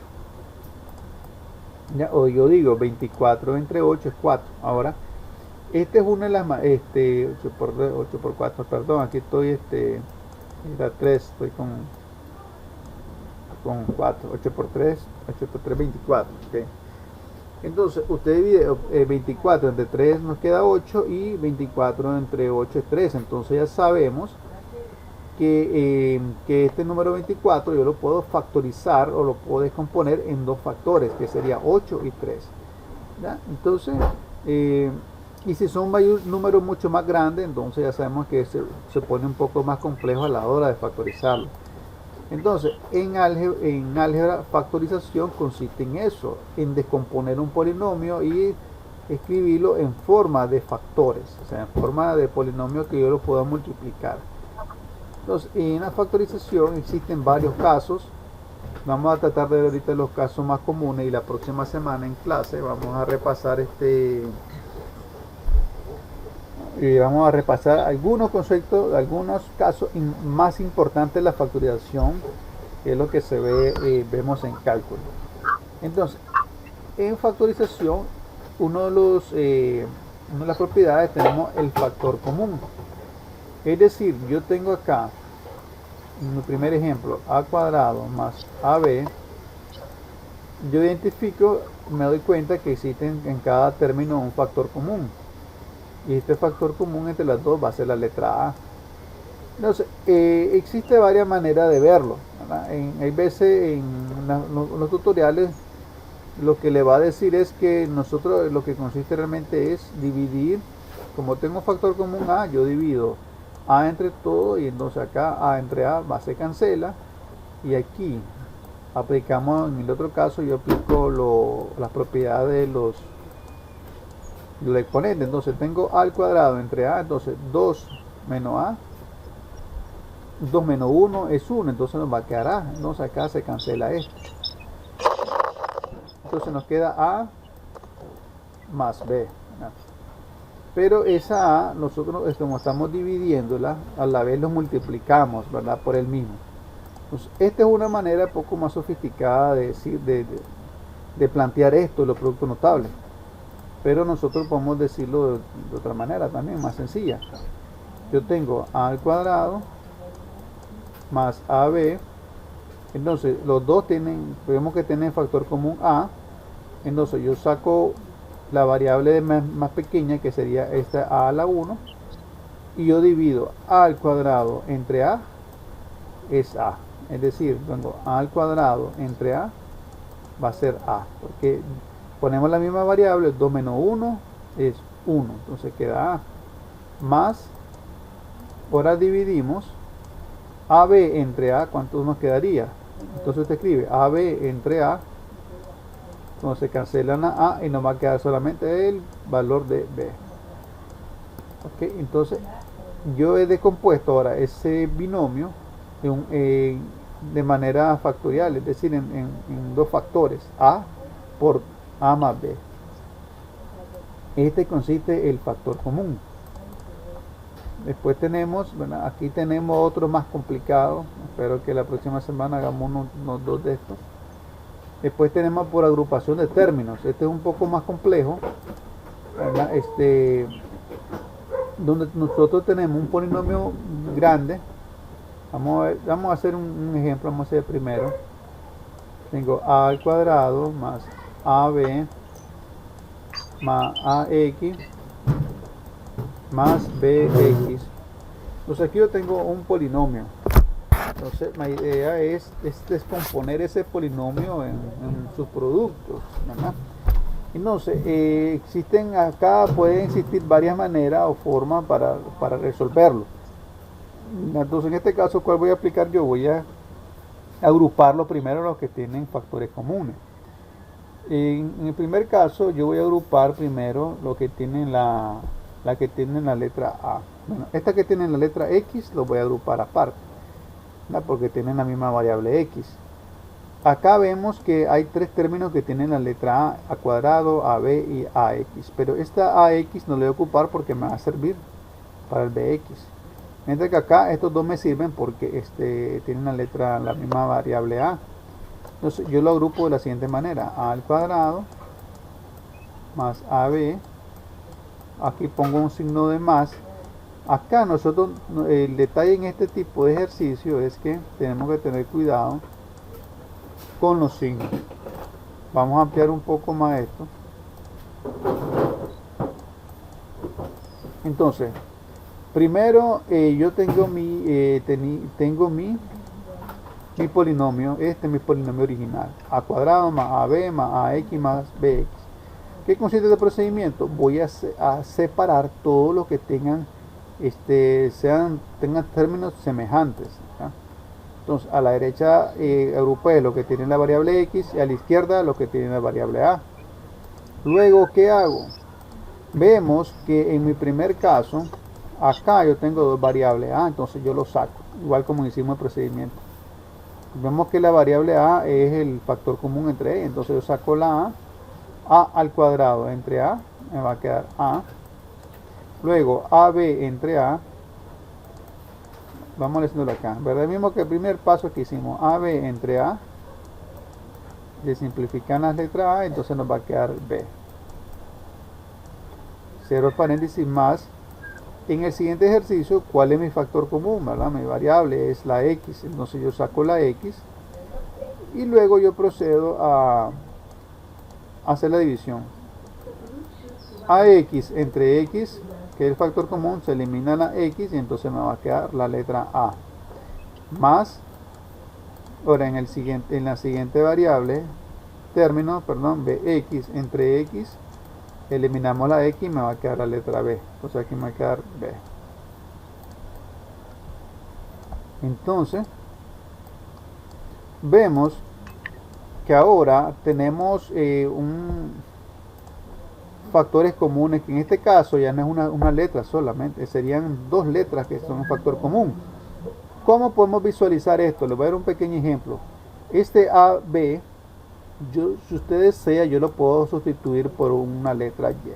¿Ya? O yo digo 24 entre 8 es 4. Ahora, esta es una de las 8 por 4, perdón, aquí estoy era 3, estoy con 4, 8 por 3, 24, ¿okay? Entonces usted divide 24 entre 3 nos queda 8 y 24 entre 8 es 3, entonces ya sabemos que este número 24 yo lo puedo factorizar o lo puedo descomponer en dos factores, que sería 8 y 3. ¿Ya? Entonces, y si son números mucho más grandes, entonces ya sabemos que se pone un poco más complejo a la hora de factorizarlo. Entonces, en álgebra, factorización consiste en eso, en descomponer un polinomio y escribirlo en forma de factores, o sea, en forma de polinomio que yo lo pueda multiplicar. Entonces, en la factorización existen varios casos. Vamos a tratar de ver ahorita los casos más comunes y la próxima semana en clase vamos a repasar algunos conceptos, algunos casos más importantes de la factorización, que es lo que vemos en cálculo. Entonces, en factorización, una de las propiedades tenemos el factor común. Es decir, yo tengo acá, en mi primer ejemplo, a cuadrado más ab. Yo identifico, me doy cuenta que existe en cada término un factor común. Y este factor común entre las dos va a ser la letra A. Entonces, existe varias maneras de verlo, ¿verdad? Hay veces en los tutoriales lo que le va a decir es que nosotros lo que consiste realmente es dividir. Como tengo factor común A, yo divido A entre todo y entonces acá A entre A se cancela y aquí aplicamos, en el otro caso yo aplico las propiedades de los exponentes. Entonces tengo A al cuadrado entre A, entonces 2 menos A, 2 menos 1 es 1, entonces nos va a quedar A, entonces acá se cancela esto, entonces nos queda A más B, ¿verdad? Pero esa A, nosotros como estamos dividiéndola, a la vez lo multiplicamos, ¿verdad? Por el mismo. Entonces, esta es una manera un poco más sofisticada de plantear esto, los productos notables. Pero nosotros podemos decirlo de otra manera también, más sencilla. Yo tengo A al cuadrado más AB. Entonces, los dos vemos que tienen factor común A. Entonces, yo saco la variable más pequeña, que sería esta A a la 1, y yo divido A al cuadrado entre A es A, es decir, tengo A al cuadrado entre A va a ser A, porque ponemos la misma variable, 2 menos 1 es 1, entonces queda A, más, ahora dividimos AB entre A, ¿cuánto nos quedaría? Entonces usted escribe AB entre A, entonces cancelan a y nos va a quedar solamente el valor de B. Ok, entonces yo he descompuesto ahora ese binomio de manera factorial, es decir, en dos factores, A por A más B. Este consiste el factor común. Después tenemos, bueno, aquí tenemos otro más complicado. Espero que la próxima semana hagamos unos dos de estos. Después tenemos por agrupación de términos. Este es un poco más complejo, ¿verdad? Donde nosotros tenemos un polinomio grande. Vamos a hacer un ejemplo. Vamos a hacer primero. Tengo A al cuadrado más AB más AX más BX. Entonces aquí yo tengo un polinomio. Entonces la idea es descomponer ese polinomio en sus productos, ¿verdad? Entonces pueden existir varias maneras o formas para resolverlo. Entonces en este caso, ¿cuál voy a aplicar yo? Voy a agruparlo primero los que tienen factores comunes. En el primer caso yo voy a agrupar primero lo que tienen la que tienen la letra A. Bueno, esta que tiene la letra X lo voy a agrupar aparte. ¿verdad? Porque tienen la misma variable x. Acá vemos que hay tres términos que tienen la letra a cuadrado, ab y ax, pero esta ax no le voy a ocupar porque me va a servir para el bx. Mientras que acá estos dos me sirven porque tienen la misma variable a. Entonces yo lo agrupo de la siguiente manera: a al cuadrado más ab. Aquí pongo un signo de más. Acá nosotros, el detalle en este tipo de ejercicio es que tenemos que tener cuidado con los signos. Vamos a ampliar un poco más esto. Entonces, primero yo tengo mi polinomio. Este es mi polinomio original: a cuadrado más ab más ax más bx. ¿Qué consiste este procedimiento? Voy a separar todo lo que tengan términos semejantes, ¿ya? Entonces a la derecha agrupé lo que tiene la variable x y a la izquierda lo que tiene la variable a. Luego, ¿qué hago? Vemos que en mi primer caso acá yo tengo dos variables a, entonces yo lo saco, igual como hicimos el procedimiento. Vemos que la variable a es el factor común entre ellas, entonces yo saco la a al cuadrado entre a, me va a quedar a. Luego ab entre a, vamos haciéndolo acá, ¿verdad? Mismo que el primer paso que hicimos, ab entre a, de simplificar las letras a, entonces nos va a quedar b. Cierro el paréntesis más. En el siguiente ejercicio, ¿cuál es mi factor común, verdad? Mi variable es la x, entonces yo saco la x y luego yo procedo a hacer la división. Ax entre x, que es el factor común, se elimina la x y entonces me va a quedar la letra a. Más, ahora en la siguiente variable, bx entre x, eliminamos la x y me va a quedar la letra b. Entonces aquí me va a quedar b. Entonces, vemos que ahora tenemos factores comunes, que en este caso ya no es una letra solamente, serían dos letras que son un factor común. ¿Cómo podemos visualizar esto? Les voy a dar un pequeño ejemplo. Este AB, si usted desea, yo lo puedo sustituir por una letra Y.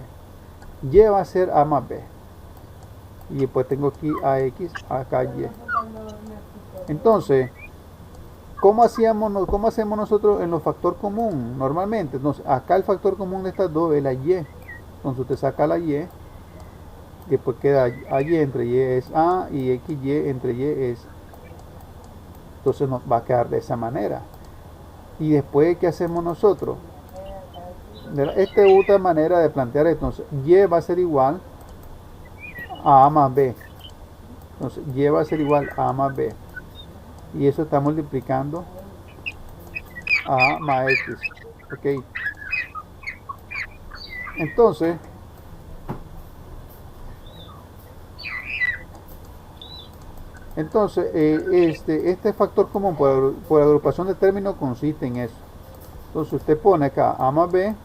Y va a ser A más B. Y después tengo aquí AX, acá Y. Entonces, ¿cómo hacemos nosotros en los factor común? Normalmente, entonces, acá el factor común de estas dos es la Y. Entonces usted saca la Y, después queda AY entre Y es A y XY entre Y es. Entonces nos va a quedar de esa manera. Y después, ¿qué hacemos nosotros? Esta es otra manera de plantear esto. Entonces, Y va a ser igual a A más B. Entonces, Y va a ser igual a A más B. Y eso está multiplicando A más X. Ok. Entonces, este factor común por agrupación de términos consiste en eso. Entonces usted pone acá A más B,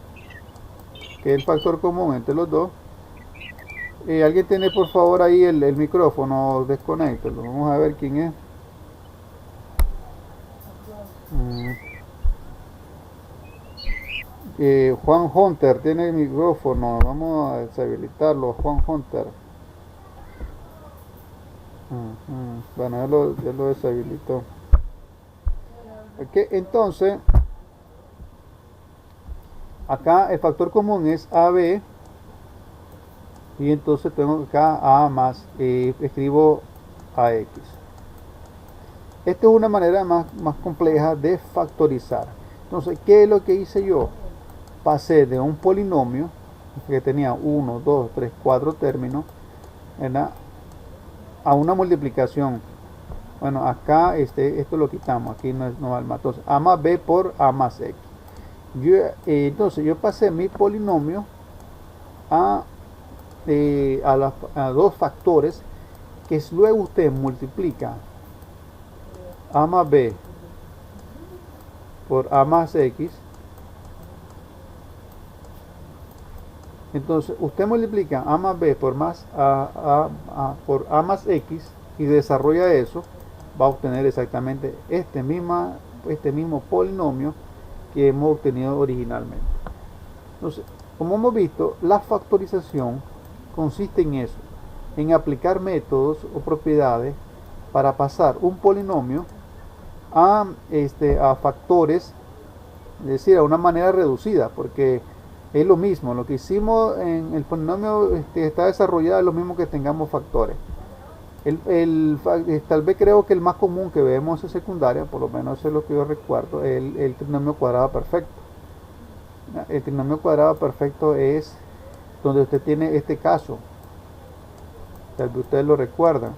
que es el factor común entre los dos. ¿Alguien tiene por favor ahí el micrófono? Desconéctelo. Vamos a ver quién es. Juan Hunter tiene el micrófono. Vamos a deshabilitarlo. Juan Hunter. Bueno, ya lo deshabilitó. Okay, entonces, acá el factor común es AB. Y entonces tengo acá A más, escribo AX. Esta es una manera más compleja de factorizar. Entonces, ¿qué es lo que hice yo? Pasé de un polinomio que tenía 1, 2, 3, 4 términos, ¿verdad?, a una multiplicación. Bueno, acá esto lo quitamos, aquí no va más. Entonces, A más B por A más X. Entonces, yo pasé mi polinomio a dos factores que luego usted multiplica A más B por A más X. Entonces usted multiplica A más B por A más X y desarrolla eso, va a obtener exactamente este mismo polinomio que hemos obtenido originalmente. Entonces, como hemos visto, la factorización consiste en eso, en aplicar métodos o propiedades para pasar un polinomio a factores, es decir, a una manera reducida, porque es lo mismo, lo que hicimos en el polinomio está desarrollado, es lo mismo que tengamos factores. Tal vez creo que el más común que vemos en secundaria, por lo menos es lo que yo recuerdo, el trinomio cuadrado perfecto. El trinomio cuadrado perfecto es donde usted tiene este caso, tal vez ustedes lo recuerdan.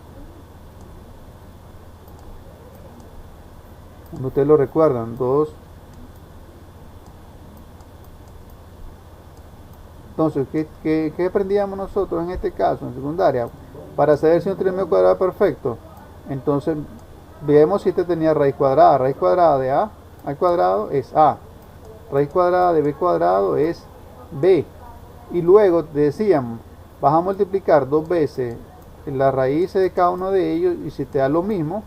Ustedes lo recuerdan, 2. Entonces, ¿qué aprendíamos nosotros en este caso, en secundaria? Para saber si un trinomio cuadrado es perfecto, entonces veamos si este tenía raíz cuadrada. Raíz cuadrada de a al cuadrado es a. Raíz cuadrada de b cuadrado es b. Y luego decíamos, vas a multiplicar 2 veces la raíz de cada uno de ellos, y si te da lo mismo,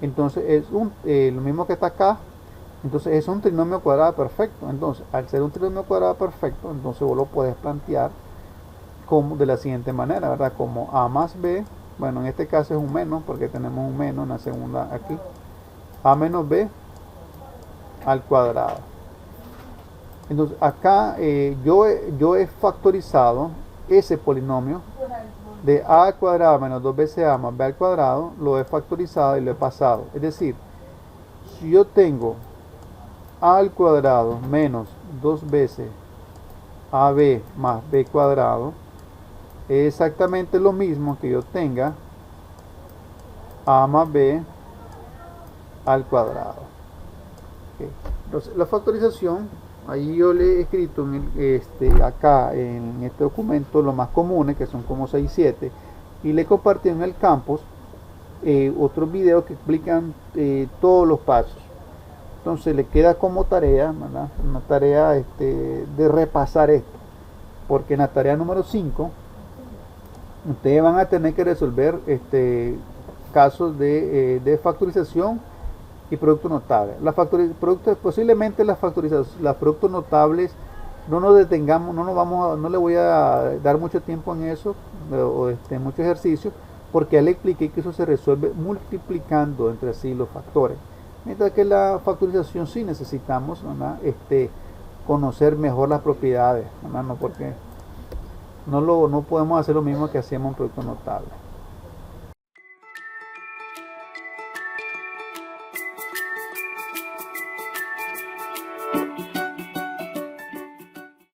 entonces es lo mismo que está acá, entonces es un trinomio cuadrado perfecto. Entonces, al ser un trinomio cuadrado perfecto, entonces vos lo puedes plantear como de la siguiente manera, ¿verdad? Como a más b, bueno, en este caso es un menos, porque tenemos un menos en la segunda aquí, a menos b al cuadrado. Entonces, acá yo he factorizado ese polinomio de a al cuadrado menos 2 veces a más b al cuadrado, lo he factorizado y lo he pasado. Es decir, si yo tengo a al cuadrado menos 2 veces ab más b cuadrado, es exactamente lo mismo que yo tenga a más b al cuadrado. Okay. Entonces, la factorización, ahí yo le he escrito acá en este documento los más comunes, que son como 6, 7, y le compartí en el campus otros videos que explican todos los pasos. Entonces le queda como tarea, ¿verdad? Una tarea de repasar esto, porque en la tarea número 5 ustedes van a tener que resolver casos de factorización y productos notables. Posiblemente las productos notables no nos detengamos, no le voy a dar mucho tiempo en eso, mucho ejercicio, porque ya le expliqué que eso se resuelve multiplicando entre sí los factores. Mientras que la factorización sí necesitamos, ¿verdad? Conocer mejor las propiedades, ¿verdad? No, porque no podemos hacer lo mismo que hacíamos en productos notables.